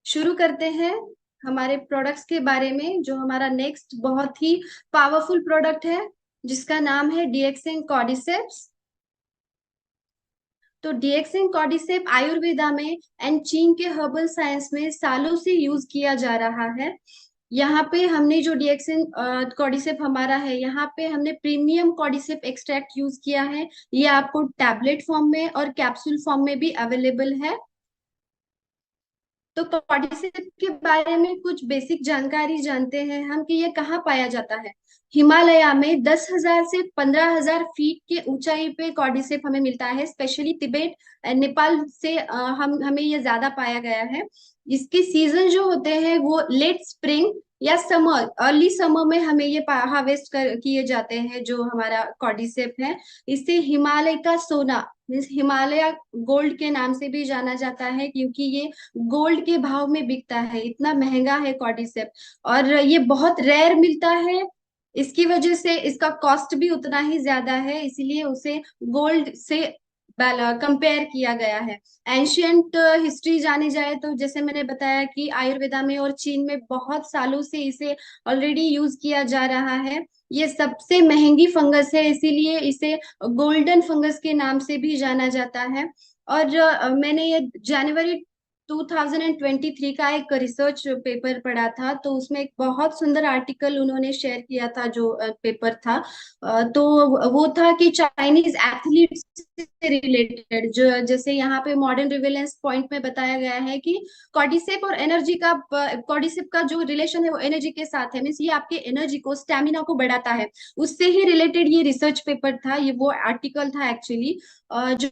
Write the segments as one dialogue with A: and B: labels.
A: शुरू करते हैं हमारे प्रोडक्ट्स के बारे में। जो हमारा नेक्स्ट बहुत ही पावरफुल प्रोडक्ट है जिसका नाम है डीएक्सिन कॉर्डिसेप्स। तो डीएक्सिन कॉर्डिसेप आयुर्वेदा में एंड चीन के हर्बल साइंस में सालों से यूज किया जा रहा है। यहाँ पे हमने जो डीएक्सिन कॉर्डिसेप हमारा है, यहाँ पे हमने प्रीमियम कॉर्डिसेप एक्सट्रैक्ट यूज किया है। ये आपको टैबलेट फॉर्म में और कैप्सूल फॉर्म में भी अवेलेबल है। तो कॉर्डिसेप के बारे में कुछ बेसिक जानकारी जानते हैं हम कि ये कहाँ पाया जाता है। हिमालय में 10,000 से 15,000 फीट के ऊंचाई पे कॉर्डिसेप हमें मिलता है। स्पेशली तिब्बत नेपाल से हम हमें ये ज्यादा पाया गया है। इसके सीजन जो होते हैं वो लेट स्प्रिंग या समर, अर्ली समर में हमें ये हार्वेस्ट कर किए जाते हैं जो हमारा कॉर्डिसेप है। इसे हिमालय का सोना मीन्स हिमालय गोल्ड के नाम से भी जाना जाता है, क्योंकि ये गोल्ड के भाव में बिकता है, इतना महंगा है कॉर्डिसेप। और ये बहुत रेयर मिलता है, इसकी वजह से इसका कॉस्ट भी उतना ही ज्यादा है, इसीलिए उसे गोल्ड से कंपेयर किया गया है। एंशियंट हिस्ट्री जानी जाए तो जैसे मैंने बताया कि आयुर्वेदा में और चीन में बहुत सालों से इसे ऑलरेडी यूज किया जा रहा है। ये सबसे महंगी फंगस है, इसीलिए इसे गोल्डन फंगस के नाम से भी जाना जाता है। और मैंने ये जनवरी 2023 का एक रिसर्च पेपर पढ़ा था, तो उसमें एक बहुत सुंदर आर्टिकल उन्होंने शेयर किया था। जो पेपर था तो वो था कि चाइनीज एथलीट्स से रिलेटेड, जो जैसे यहाँ पे मॉडर्न रिवेलेंस पॉइंट में बताया गया है कि कॉर्डिसेप और एनर्जी का, कॉर्डिसेप का जो रिलेशन है वो एनर्जी के साथ है। मीन्स ये आपके एनर्जी को, स्टेमिना को बढ़ाता है। उससे ही रिलेटेड ये रिसर्च पेपर था, ये वो आर्टिकल था एक्चुअली। जो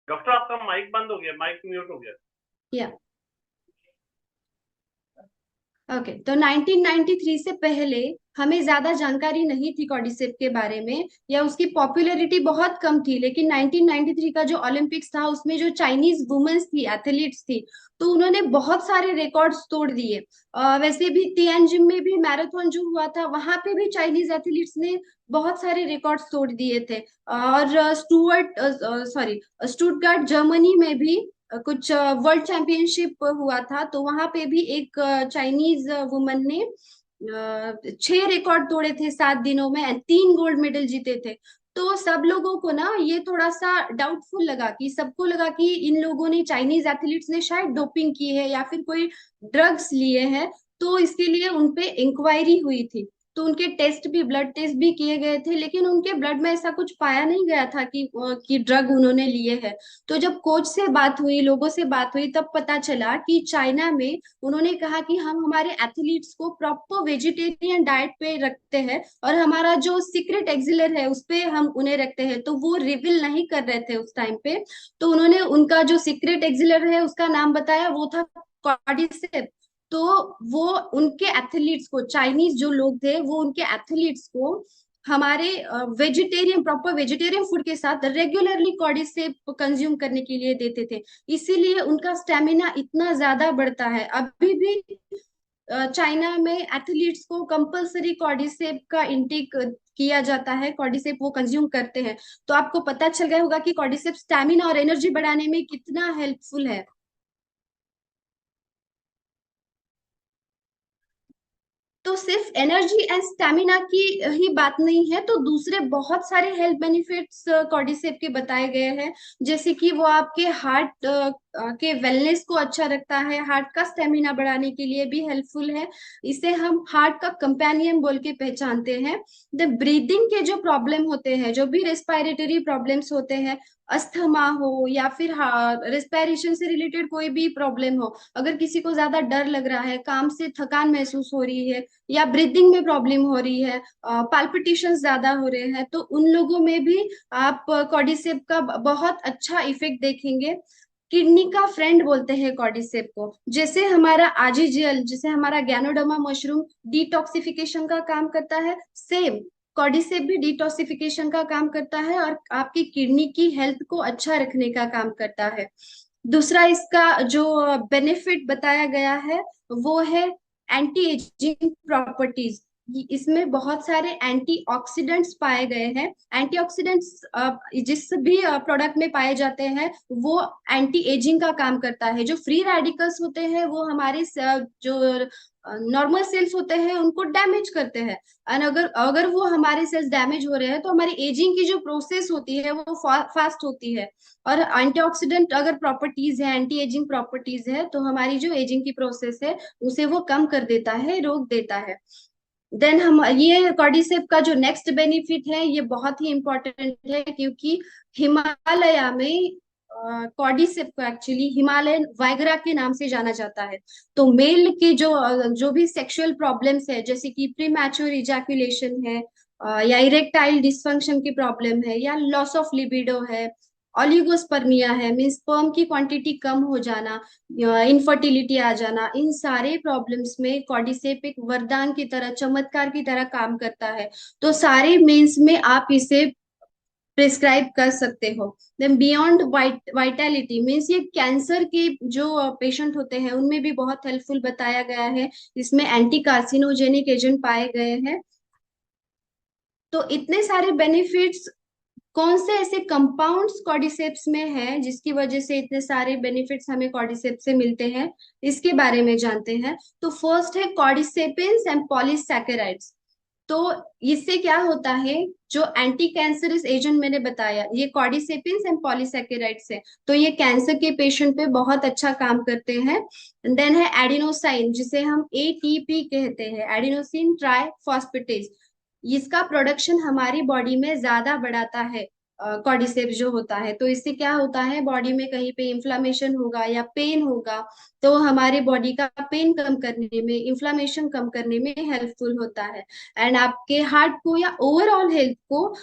B: डॉक्टर आपका माइक बंद हो गया, माइक म्यूट हो गया।
A: या ओके, तो 1993 से पहले हमें ज्यादा जानकारी नहीं थी कॉर्डिसेप के बारे में, या उसकी पॉपुलैरिटी बहुत कम थी। लेकिन 1993 का जो ओलंपिक्स था उसमें जो चाइनीज वुमेन्स थी, एथलीट्स थी, तो उन्होंने बहुत सारे रिकॉर्ड्स तोड़ दिए। वैसे भी तियानजिन में भी मैराथन जो हुआ था, वहां पे भी चाइनीज एथलीट्स ने बहुत सारे रिकॉर्ड्स तोड़ दिए थे। और स्टुटगार्ट जर्मनी में भी कुछ वर्ल्ड चैंपियनशिप हुआ था, तो वहां पे भी एक चाइनीज वुमन ने 6 रिकॉर्ड तोड़े थे 7 दिनों में, 3 गोल्ड मेडल जीते थे। तो सब लोगों को ना ये थोड़ा सा डाउटफुल लगा, कि सबको लगा कि इन लोगों ने, चाइनीज एथलीट्स ने शायद डोपिंग की है या फिर कोई ड्रग्स लिए हैं। तो इसके लिए उनपे इंक्वायरी हुई थी, तो उनके टेस्ट भी, ब्लड टेस्ट भी किए गए थे, लेकिन उनके ब्लड में ऐसा कुछ पाया नहीं गया था कि ड्रग उन्होंने लिए हैं। तो जब कोच से बात हुई, लोगों से बात हुई, तब पता चला कि चाइना में उन्होंने कहा कि हम हमारे एथलीट्स को प्रॉपर वेजिटेरियन डाइट पे रखते हैं, और हमारा जो सीक्रेट एक्सिलर है उस पे हम उन्हें रखते हैं। तो वो रिवील नहीं कर रहे थे उस टाइम पे। तो उन्होंने उनका जो सीक्रेट एक्सिलर है उसका नाम बताया, वो था कॉर्डिसेप। तो वो उनके एथलीट्स को, चाइनीज जो लोग थे वो उनके एथलीट्स को हमारे वेजिटेरियन, प्रॉपर वेजिटेरियन फूड के साथ रेगुलरली कॉर्डिसेप कंज्यूम करने के लिए देते थे। इसीलिए उनका स्टेमिना इतना ज्यादा बढ़ता है। अभी भी चाइना में एथलीट्स को कंपलसरी कॉर्डिसेप का इंटेक किया जाता है, कॉर्डिसेप वो कंज्यूम करते हैं। तो आपको पता चल गया होगा कि कॉर्डिसेप स्टेमिना और एनर्जी बढ़ाने में कितना हेल्पफुल है। तो सिर्फ एनर्जी एंड स्टेमिना की ही बात नहीं है, तो दूसरे बहुत सारे हेल्थ बेनिफिट्स कॉर्डिसेप के बताए गए हैं। जैसे कि वो आपके हार्ट के वेलनेस को अच्छा रखता है, हार्ट का स्टेमिना बढ़ाने के लिए भी हेल्पफुल है। इसे हम हार्ट का कंपेनियन बोल के पहचानते हैं। द ब्रीदिंग के जो प्रॉब्लम होते हैं, जो भी रेस्पिरेटरी प्रॉब्लम्स होते हैं, अस्थमा हो या फिर रेस्पिरेशन से रिलेटेड कोई भी प्रॉब्लम हो, अगर किसी को ज्यादा डर लग रहा है, काम से थकान महसूस हो रही है, या ब्रीदिंग में प्रॉब्लम हो रही है, पाल्पिटेशन ज्यादा हो रहे हैं, तो उन लोगों में भी आप कॉर्डिसेप का बहुत अच्छा इफेक्ट देखेंगे। किडनी का फ्रेंड बोलते हैं कॉर्डिसेप को। जैसे हमारा आजीजीएल, जैसे हमारा गैनोडर्मा मशरूम डिटॉक्सिफिकेशन का काम करता है, सेम कॉर्डिसेप भी डिटॉक्सिफिकेशन का काम करता है और आपकी किडनी की हेल्थ को अच्छा रखने का काम करता है। दूसरा इसका जो बेनिफिट बताया गया है वो है एंटी एजिंग प्रॉपर्टीज। इसमें बहुत सारे एंटीऑक्सीडेंट्स पाए गए हैं। एंटीऑक्सीडेंट्स जिस भी प्रोडक्ट में पाए जाते हैं वो एंटी एजिंग का काम करता है। जो फ्री रेडिकल्स होते हैं वो हमारे जो नॉर्मल सेल्स होते हैं उनको डैमेज करते हैं। और अगर अगर वो हमारे सेल्स डैमेज हो रहे हैं तो हमारी एजिंग की जो प्रोसेस होती है वो फास्ट होती है। और एंटीऑक्सीडेंट अगर प्रॉपर्टीज है, एंटी एजिंग प्रॉपर्टीज है, तो हमारी जो एजिंग की प्रोसेस है उसे वो कम कर देता है, रोक देता है। देन हम ये कॉर्डिसेप का जो नेक्स्ट बेनिफिट है ये बहुत ही इंपॉर्टेंट है, क्योंकि हिमालय में कॉर्डिसेप को एक्चुअली हिमालयन वाइगरा के नाम से जाना जाता है। तो मेल की जो भी सेक्सुअल प्रॉब्लम्स है, जैसे कि प्रीमैच्योर इजैकुलेशन है, या इरेक्टाइल डिसफंक्शन की प्रॉब्लम है, या लॉस ऑफ लिबिडो है, ऑलिगोस्पर्मिया है, मीन्स स्पर्म की क्वांटिटी कम हो जाना, इनफर्टिलिटी आ जाना, इन सारे प्रॉब्लम्स में कॉर्डिसेप एक वरदान की तरह, चमत्कार की तरह काम करता है। तो सारे मेंस में आप इसे प्रिस्क्राइब कर सकते हो। देन बियॉन्ड वाइटैलिटी मीन्स ये कैंसर के जो पेशेंट होते हैं उनमें भी बहुत हेल्पफुल बताया गया है। इसमें एंटी कार्सिनोजेनिक एजेंट पाए गए हैं। तो इतने सारे बेनिफिट्स, कौन से ऐसे कंपाउंड्स कॉर्डिसेप्स में है जिसकी वजह से इतने सारे बेनिफिट्स हमें कॉर्डिसेप्स से मिलते हैं, इसके बारे में जानते हैं। तो फर्स्ट है कॉर्डिसेपिन्स एंड पॉलीसैकेराइड्स। तो इससे क्या होता है, जो एंटी कैंसरस एजेंट मैंने बताया ये कॉर्डिसेपिन्स एंड पॉलीसैकेराइड्स है, तो ये कैंसर के पेशेंट पे बहुत अच्छा काम करते हैं। देन है एडिनोसाइन, जिसे हम एटीपी कहते हैं, एडिनोसिन ट्राइफॉस्फेटेज। इसका प्रोडक्शन हमारी बॉडी में ज्यादा बढ़ाता है कॉर्डिसेप्स जो होता है। तो इससे क्या होता है, बॉडी में कहीं पे इन्फ्लामेशन होगा या पेन होगा तो हमारे बॉडी का पेन कम करने में, इन्फ्लामेशन कम करने में हेल्पफुल होता है। एंड आपके हार्ट को या ओवरऑल हेल्थ को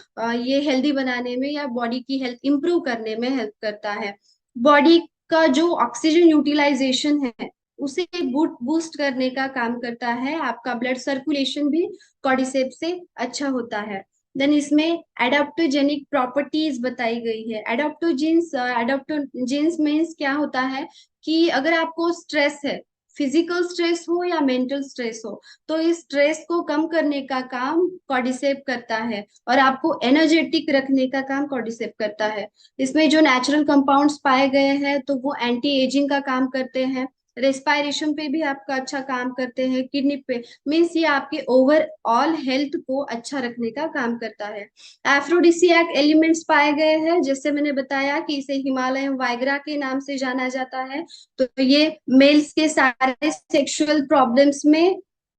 A: ये हेल्दी बनाने में या बॉडी की हेल्थ इंप्रूव करने में हेल्प करता है। बॉडी का जो ऑक्सीजन यूटिलाइजेशन है उसे बूस्ट करने का काम करता है। आपका ब्लड सर्कुलेशन भी कॉर्डिसेप से अच्छा होता है। देन इसमें एडाप्टोजेनिक प्रॉपर्टीज बताई गई है। एडाप्टोजेंस मीन्स क्या होता है कि अगर आपको स्ट्रेस है, फिजिकल स्ट्रेस हो या मेंटल स्ट्रेस हो, तो इस स्ट्रेस को कम करने का काम कॉर्डिसेप करता है और आपको एनर्जेटिक रखने का काम कॉर्डिसेप करता है। इसमें जो नेचुरल कंपाउंड्स पाए गए हैं तो वो एंटी एजिंग का काम करते हैं, रेस्पायरेशन पे भी आपका अच्छा काम करते हैं, किडनी पे, मीन्स ये आपके ओवरऑल हेल्थ को अच्छा रखने का काम करता है। एफ्रोडिसियाक एलिमेंट्स पाए गए हैं, जैसे मैंने बताया कि इसे हिमालयन वाइग्रा के नाम से जाना जाता है। तो ये मेल्स के सारे सेक्सुअल प्रॉब्लम्स में